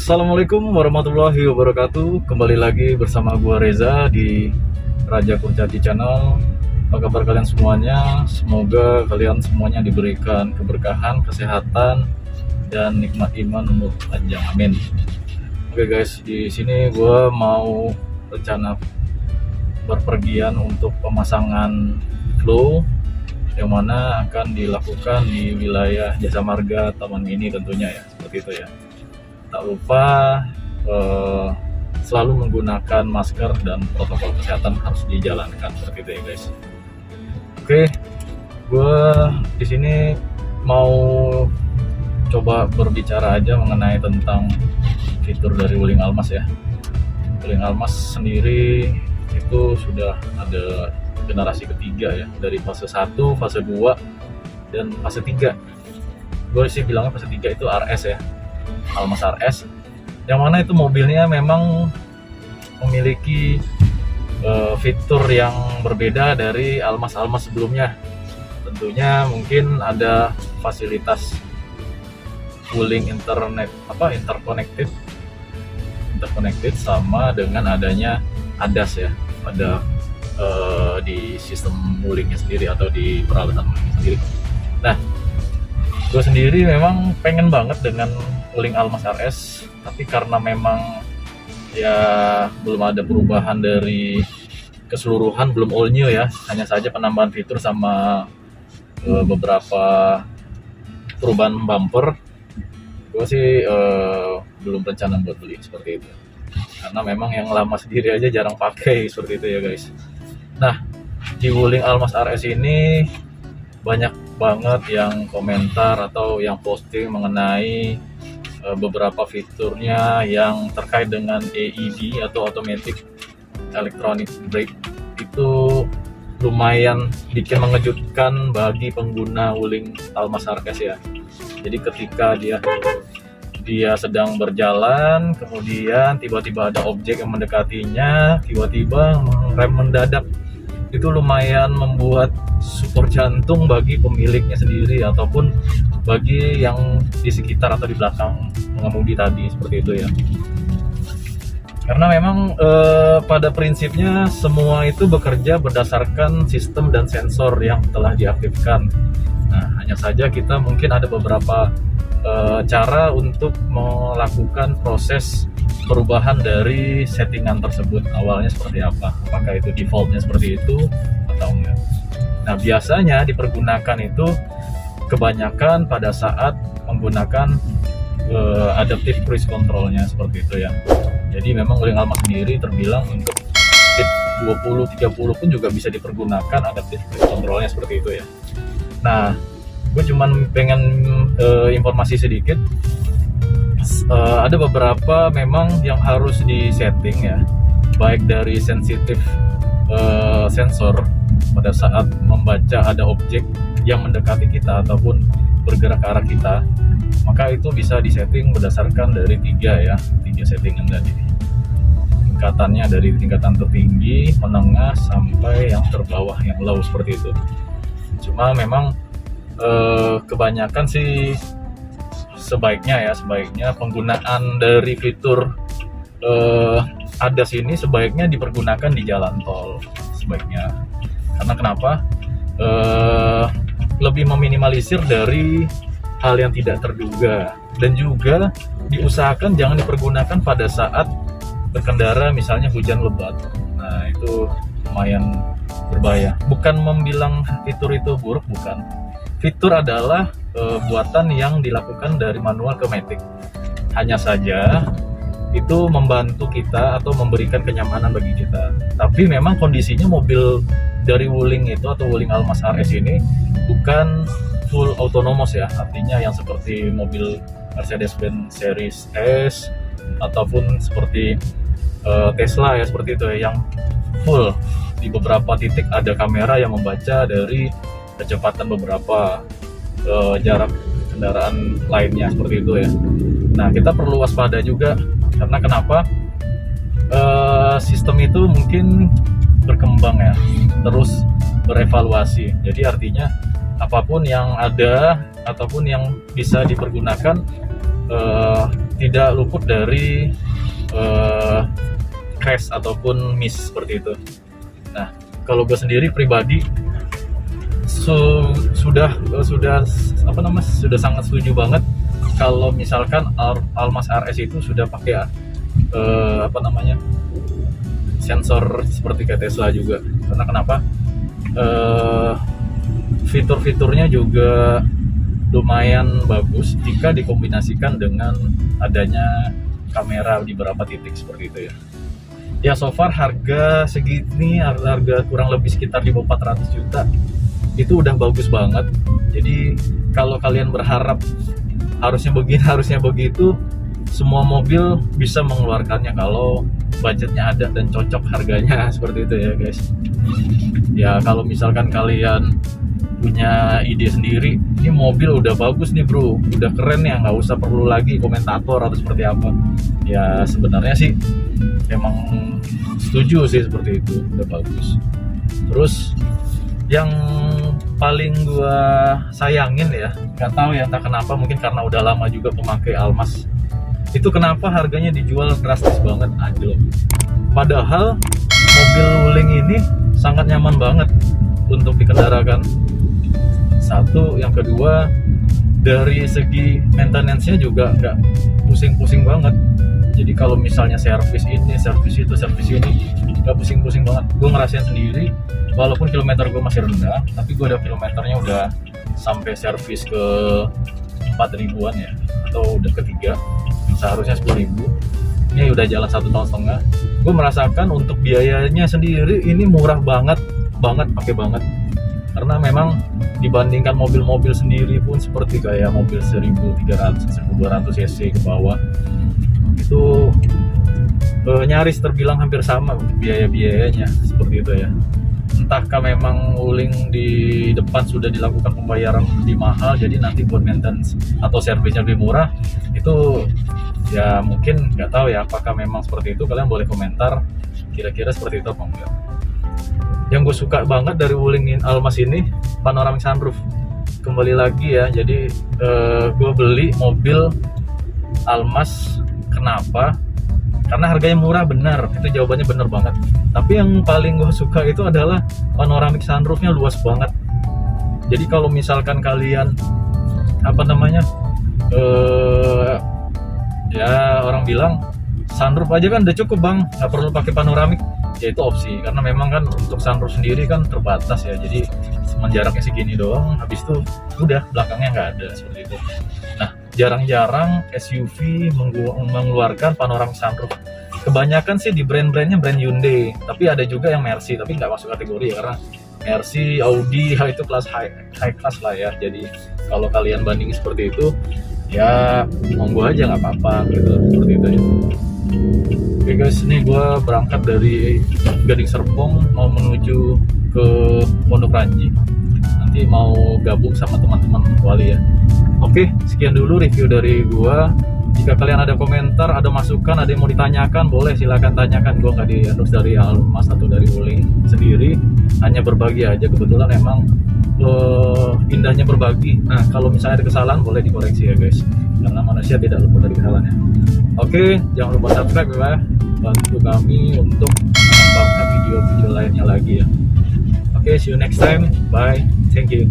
Assalamualaikum warahmatullahi wabarakatuh. Kembali lagi bersama gua Reza di Raja Kurcaci Channel. Apa kabar kalian semuanya? Semoga kalian semuanya diberikan keberkahan, kesehatan, dan nikmat iman umur panjang. Amin. Oke guys, di sini gua mau rencana berpergian untuk pemasangan flow yang mana akan dilakukan di wilayah Jasa Marga Taman Mini tentunya ya, seperti itu ya. Tak lupa selalu menggunakan masker dan protokol kesehatan harus dijalankan seperti itu ya guys. Oke, gue di sini mau coba berbicara aja mengenai tentang fitur dari Wuling Almas ya. Wuling Almas sendiri itu sudah ada generasi ketiga ya, dari fase 1, fase 2, dan fase 3. Gue sih bilangnya fase 3 itu RS ya, Almas RS, yang mana itu mobilnya memang memiliki fitur yang berbeda dari Almas sebelumnya. Tentunya mungkin ada fasilitas Wuling interconnected sama dengan adanya ADAS ya, pada di sistem Wulingnya sendiri atau di peralatan Wulingnya sendiri. Nah, gue sendiri memang pengen banget dengan Wuling Almas RS, tapi karena memang ya belum ada perubahan dari keseluruhan, belum all new ya, hanya saja penambahan fitur sama beberapa perubahan bumper. Gue sih belum rencana buat beli seperti itu, karena memang yang lama sendiri aja jarang pakai seperti itu ya guys. Nah, di Wuling Almas RS ini banyak banget yang komentar atau yang posting mengenai beberapa fiturnya yang terkait dengan AEB atau Automatic Electronic Brake. Itu lumayan bikin mengejutkan bagi pengguna Wuling Almas RS ya. Jadi ketika dia sedang berjalan, kemudian tiba-tiba ada objek yang mendekatinya, tiba-tiba rem mendadak, itu lumayan membuat support jantung bagi pemiliknya sendiri ataupun bagi yang di sekitar atau di belakang pengemudi tadi, seperti itu ya. Karena memang pada prinsipnya semua itu bekerja berdasarkan sistem dan sensor yang telah diaktifkan. Nah, hanya saja kita mungkin ada beberapa cara untuk melakukan proses perubahan dari settingan tersebut. Awalnya seperti apa? Apakah itu defaultnya seperti itu atau enggak? Nah, biasanya dipergunakan itu kebanyakan pada saat menggunakan adaptive cruise controlnya seperti itu ya. Jadi memang Wuling Almas sendiri terbilang untuk speed 20-30 pun juga bisa dipergunakan adaptive cruise controlnya seperti itu ya. Nah, gue cuman pengen informasi sedikit. Ada beberapa memang yang harus disetting ya, baik dari sensitif sensor pada saat membaca ada objek yang mendekati kita ataupun bergerak ke arah kita, maka itu bisa disetting berdasarkan dari tiga settingan tadi. Tingkatannya dari tingkatan tertinggi, menengah, sampai yang terbawah, yang low seperti itu. Cuma memang kebanyakan sih sebaiknya penggunaan dari fitur ADAS ini sebaiknya dipergunakan di jalan tol sebaiknya. Karena kenapa? Lebih meminimalisir dari hal yang tidak terduga, dan juga diusahakan jangan dipergunakan pada saat berkendara misalnya hujan lebat. Nah, itu lumayan berbahaya. Bukan membilang fitur itu buruk, bukan. Fitur adalah buatan yang dilakukan dari manual ke matic. Hanya saja itu membantu kita atau memberikan kenyamanan bagi kita. Tapi memang kondisinya mobil dari Wuling itu atau Wuling Almas RS ini bukan full autonomous ya, artinya yang seperti mobil Mercedes-Benz Series S ataupun seperti Tesla ya, seperti itu ya, yang full. Di beberapa titik ada kamera yang membaca dari kecepatan beberapa jarak kendaraan lainnya seperti itu ya. Nah, kita perlu waspada juga karena kenapa? Sistem itu mungkin berkembang ya, terus berevaluasi. Jadi artinya apapun yang ada ataupun yang bisa dipergunakan tidak luput dari crash ataupun miss seperti itu. Nah, kalau gue sendiri pribadi sudah sangat setuju banget kalau misalkan Almas RS itu sudah pakai sensor seperti kayak Tesla juga. Karena kenapa? Fitur-fiturnya juga lumayan bagus jika dikombinasikan dengan adanya kamera di beberapa titik seperti itu ya. Ya, so far harga segini, harga kurang lebih sekitar di bawah 400 juta itu udah bagus banget. Jadi kalau kalian berharap harusnya begini, harusnya begitu, semua mobil bisa mengeluarkannya kalau budgetnya ada dan cocok harganya seperti itu ya guys. Ya, kalau misalkan kalian punya ide sendiri, ini mobil udah bagus nih bro, udah keren ya, nggak usah perlu lagi komentator atau seperti apa. Ya sebenarnya sih emang setuju sih seperti itu, udah bagus. Terus yang paling gua sayangin ya, nggak tahu ya entah kenapa, mungkin karena udah lama juga pemakai Almas, itu kenapa harganya dijual drastis banget anjlok. Padahal mobil Wuling ini sangat nyaman banget untuk dikendarakan. Satu, yang kedua dari segi maintenance-nya juga nggak pusing-pusing banget. Jadi kalau misalnya servis ini, servis itu, servis ini, nggak pusing-pusing banget. Gue ngerasain sendiri, walaupun kilometer gue masih rendah, tapi gue udah kilometernya udah sampai servis ke 4.000-an ya, atau udah ketiga, seharusnya 10.000. Ini udah jalan 1,5 tahun. Gue merasakan untuk biayanya sendiri ini murah banget, pakai banget. Karena memang dibandingkan mobil-mobil sendiri pun seperti kayak mobil 1.300, 1.200 cc ke bawah, itu nyaris terbilang hampir sama untuk biaya-biayanya seperti itu ya. Entahkah memang Wuling di depan sudah dilakukan pembayaran lebih mahal, jadi nanti buat maintenance atau servisnya lebih murah, itu ya mungkin nggak tahu ya apakah memang seperti itu. Kalian boleh komentar kira-kira seperti itu apa enggak. Yang gue suka banget dari Wuling Almas ini, panoramic sunroof. Kembali lagi ya, jadi gue beli mobil Almas, kenapa? Karena harganya murah, benar, itu jawabannya benar banget. Tapi yang paling gue suka itu adalah panoramic sunroofnya luas banget. Jadi kalau misalkan kalian ya orang bilang sunroof aja kan udah cukup bang, nggak perlu pakai panoramik. Ya itu opsi, karena memang kan untuk sunroof sendiri kan terbatas ya, jadi cuma jaraknya segini doang, habis itu udah belakangnya nggak ada seperti itu. Nah, jarang-jarang SUV mengeluarkan panoramic sunroof. Kebanyakan sih di brand-brandnya brand Hyundai, tapi ada juga yang Mercy, tapi nggak masuk kategori ya, karena Mercy, Audi itu kelas high class lah ya. Jadi kalau kalian bandingin seperti itu, ya monggo aja, nggak apa-apa gitu, seperti itu ya. Oke guys, ini gue berangkat dari Gading Serpong mau menuju ke Pondok Ranji. Nanti mau gabung sama teman-teman Wali ya. Oke, sekian dulu review dari gue. Jika kalian ada komentar, ada masukan, ada yang mau ditanyakan, boleh silakan tanyakan. Gue nggak di-endorse dari Almas atau dari Wuling sendiri, hanya berbagi aja. Kebetulan emang indahnya berbagi. Nah, kalau misalnya ada kesalahan boleh dikoreksi ya guys, karena manusia tidak luput dari kesalahannya. Oke, jangan lupa subscribe ya, bantu kami untuk mengembangkan video-video lainnya lagi ya. Oke, see you next time, bye, thank you.